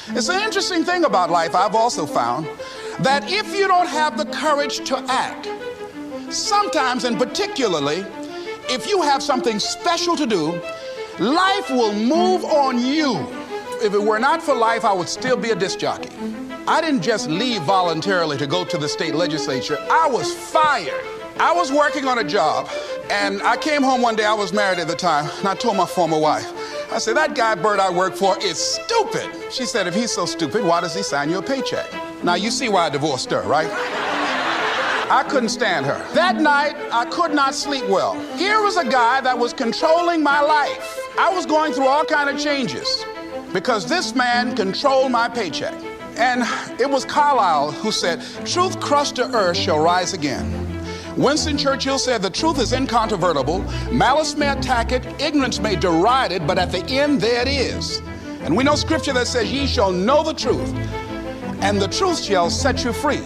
It's an interesting thing about life. I've also found that if you don't have the courage to act, sometimes and particularly if you have something special to do, life will move on you. If it were not for life, I would still be a disc jockey. I didn't just leave voluntarily to go to the state legislature. I was fired. I was working on a job, and I came home one day. I was married at the time, and I told my former wife, I said, that guy Bert I work for is stupid. She said, if he's so stupid, why does he sign you a paycheck? Now you see why I divorced her, right? I couldn't stand her. That night, I could not sleep well. Here was a guy that was controlling my life. I was going through all kinds of changes because this man controlled my paycheck. And it was Carlyle who said, truth crushed to earth shall rise again. Winston Churchill said, the truth is incontrovertible. Malice may attack it, ignorance may deride it, but at the end there it is. And we know scripture that says, ye shall know the truth, and the truth shall set you free.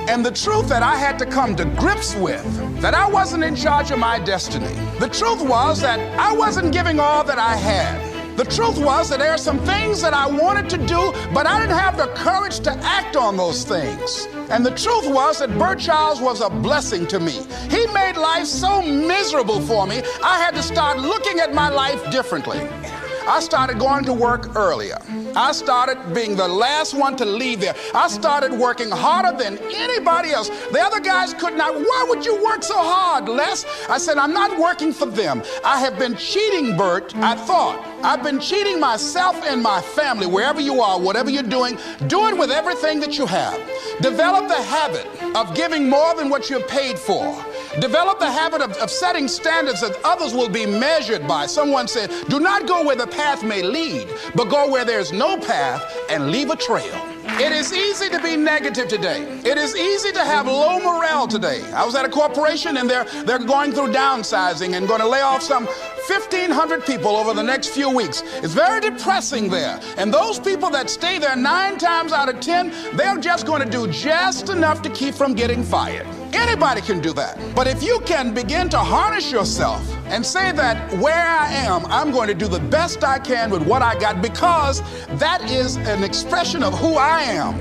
And the truth that I had to come to grips with, that I wasn't in charge of my destiny. The truth was that I wasn't giving all that I had. The truth was that there are some things that I wanted to do, but I didn't have the courage to act on those things. And the truth was that Bert Childs was a blessing to me. He made life so miserable for me, I had to start looking at my life differently. I started going to work earlier. I started being the last one to leave there. I started working harder than anybody else. The other guys could not. Why would you work so hard, Les? I said, I'm not working for them. I have been cheating, Bert, I thought. I've been cheating myself and my family. Wherever you are, whatever you're doing, do it with everything that you have. Develop the habit of giving more than what you're paid for. Develop the habit of setting standards that others will be measured by. Someone said, do not go where the path may lead, but go where there's no path and leave a trail. It is easy to be negative today. It is easy to have low morale today. I was at a corporation and they're going through downsizing and going to lay off some 1,500 people over the next few weeks. It's very depressing there. And those people that stay there 9 times out of 10, they're just going to do just enough to keep from getting fired. Anybody can do that. But if you can begin to harness yourself and say that where I am, I'm going to do the best I can with what I got, because that is an expression of who I am.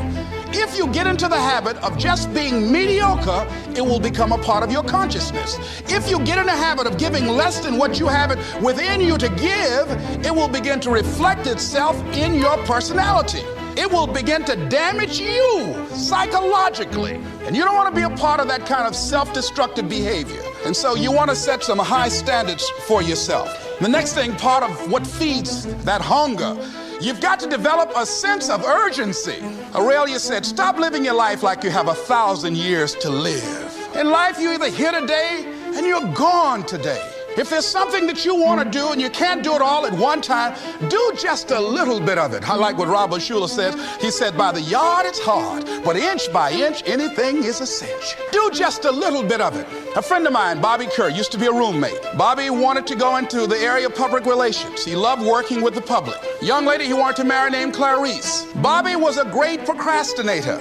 If you get into the habit of just being mediocre, it will become a part of your consciousness. If you get in the habit of giving less than what you have it within you to give, it will begin to reflect itself in your personality. It will begin to damage you psychologically. And you don't want to be a part of that kind of self-destructive behavior. And so you want to set some high standards for yourself. The next thing, part of what feeds that hunger, you've got to develop a sense of urgency. Aurelia said, stop living your life like you have 1,000 years to live. In life, you're either here today and you're gone today. If there's something that you want to do and you can't do it all at one time, do just a little bit of it. I like what Robert Schuller says. He said, by the yard it's hard, but inch by inch, anything is a cinch. Do just a little bit of it. A friend of mine, Bobby Kerr, used to be a roommate. Bobby wanted to go into the area of public relations. He loved working with the public. A young lady he wanted to marry named Clarice. Bobby was a great procrastinator.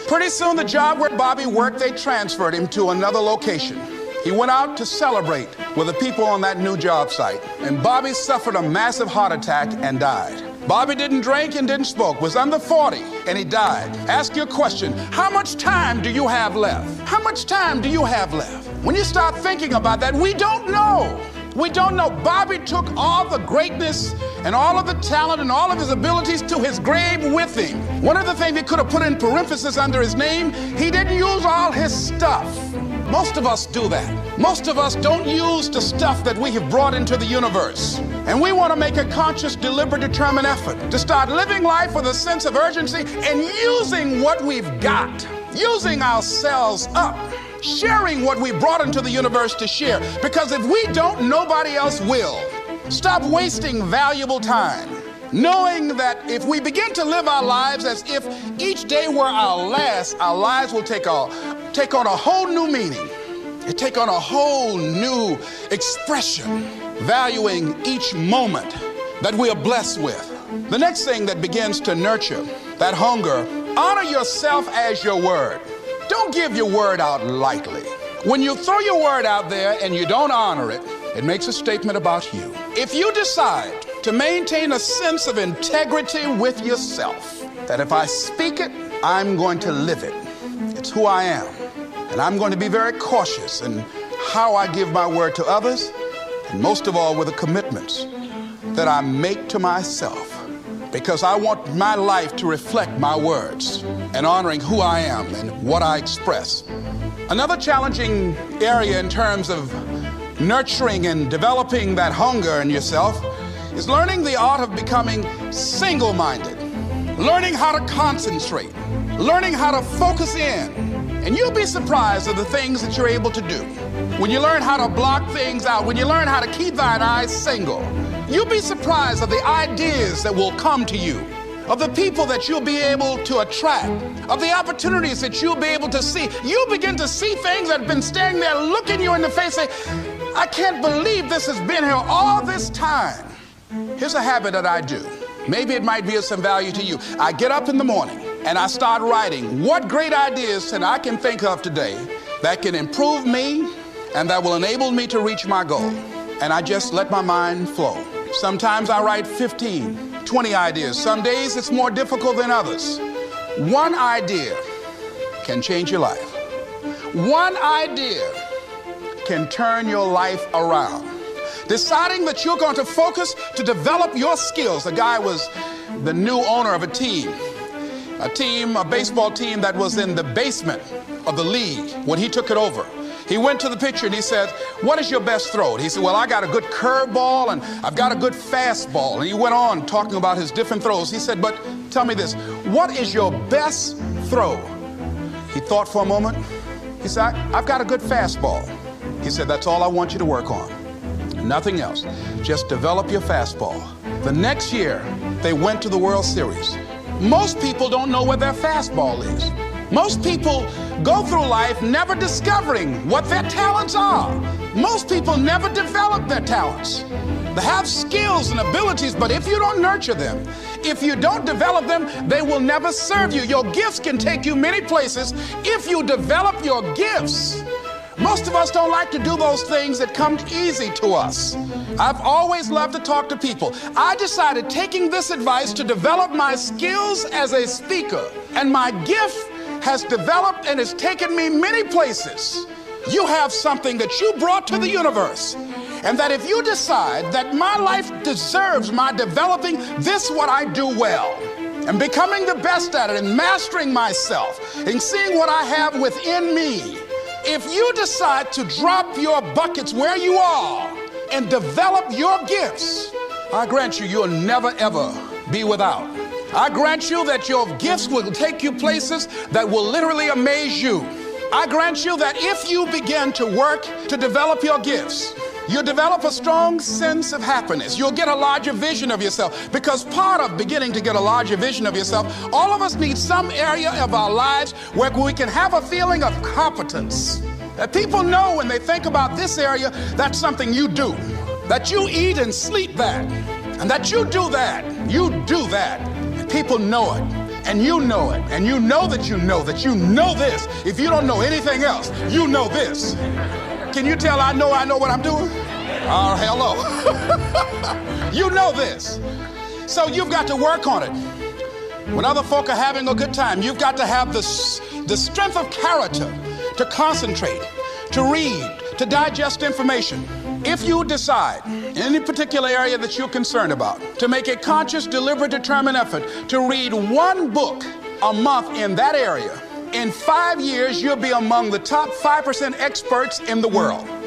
Pretty soon the job where Bobby worked, they transferred him to another location. He went out to celebrate with the people on that new job site, and Bobby suffered a massive heart attack and died. Bobby didn't drink and didn't smoke, was under 40, and he died. Ask your question, how much time do you have left? How much time do you have left? When you start thinking about that, we don't know. We don't know. Bobby took all the greatness and all of the talent and all of his abilities to his grave with him. One of the things he could have put in parentheses under his name, he didn't use all his stuff. Most of us do that. Most of us don't use the stuff that we have brought into the universe. And we want to make a conscious, deliberate, determined effort to start living life with a sense of urgency and using what we've got, using ourselves up, sharing what we brought into the universe to share. Because if we don't, nobody else will. Stop wasting valuable time, knowing that if we begin to live our lives as if each day were our last, our lives will take on a whole new meaning. It take on a whole new expression, valuing each moment that we are blessed with. The next thing that begins to nurture that hunger, honor yourself as your word. Don't give your word out lightly. When you throw your word out there and you don't honor it, it makes a statement about you. If you decide to maintain a sense of integrity with yourself. That if I speak it, I'm going to live it. It's who I am. And I'm going to be very cautious in how I give my word to others, and most of all with the commitments that I make to myself, because I want my life to reflect my words and honoring who I am and what I express. Another challenging area in terms of nurturing and developing that hunger in yourself is learning the art of becoming single-minded, learning how to concentrate, learning how to focus in. And you'll be surprised at the things that you're able to do. When you learn how to block things out, when you learn how to keep thine eyes single, you'll be surprised at the ideas that will come to you, of the people that you'll be able to attract, of the opportunities that you'll be able to see. You'll begin to see things that have been standing there looking you in the face, saying, I can't believe this has been here all this time. Here's a habit that I do. Maybe it might be of some value to you. I get up in the morning and I start writing what great ideas that I can think of today that can improve me and that will enable me to reach my goal. And I just let my mind flow. Sometimes I write 15, 20 ideas. Some days it's more difficult than others. One idea can change your life. One idea can turn your life around. Deciding that you're going to focus to develop your skills. The guy was the new owner of a baseball team that was in the basement of the league when he took it over. He went to the pitcher and he said, what is your best throw? And he said, well, I got a good curveball and I've got a good fastball. And he went on talking about his different throws. He said, but tell me this, what is your best throw? He thought for a moment. He said, I've got a good fastball. He said, that's all I want you to work on. Nothing else. Just develop your fastball. The next year, they went to the World Series. Most people don't know where their fastball is. Most people go through life never discovering what their talents are. Most people never develop their talents. They have skills and abilities, but if you don't nurture them, if you don't develop them, they will never serve you. Your gifts can take you many places if you develop your gifts. Most of us don't like to do those things that come easy to us. I've always loved to talk to people. I decided, taking this advice, to develop my skills as a speaker, and my gift has developed and has taken me many places. You have something that you brought to the universe, and that if you decide that my life deserves my developing this, what I do well, and becoming the best at it, and mastering myself, and seeing what I have within me, if you decide to drop your buckets where you are and develop your gifts, I grant you, you'll never ever be without. I grant you that your gifts will take you places that will literally amaze you. I grant you that if you begin to work to develop your gifts, you'll develop a strong sense of happiness. You'll get a larger vision of yourself, because part of beginning to get a larger vision of yourself, all of us need some area of our lives where we can have a feeling of competence. That people know when they think about this area, that's something you do. That you eat and sleep that. And that you do that. You do that. And people know it. And you know it. And you know that you know that you know this. If you don't know anything else, you know this. Can you tell I know what I'm doing? Oh, hello. You know this. So you've got to work on it. When other folk are having a good time, you've got to have the strength of character to concentrate, to read, to digest information. If you decide in any particular area that you're concerned about, to make a conscious, deliberate, determined effort to read one book a month in that area, in 5 years, you'll be among the top 5% experts in the world.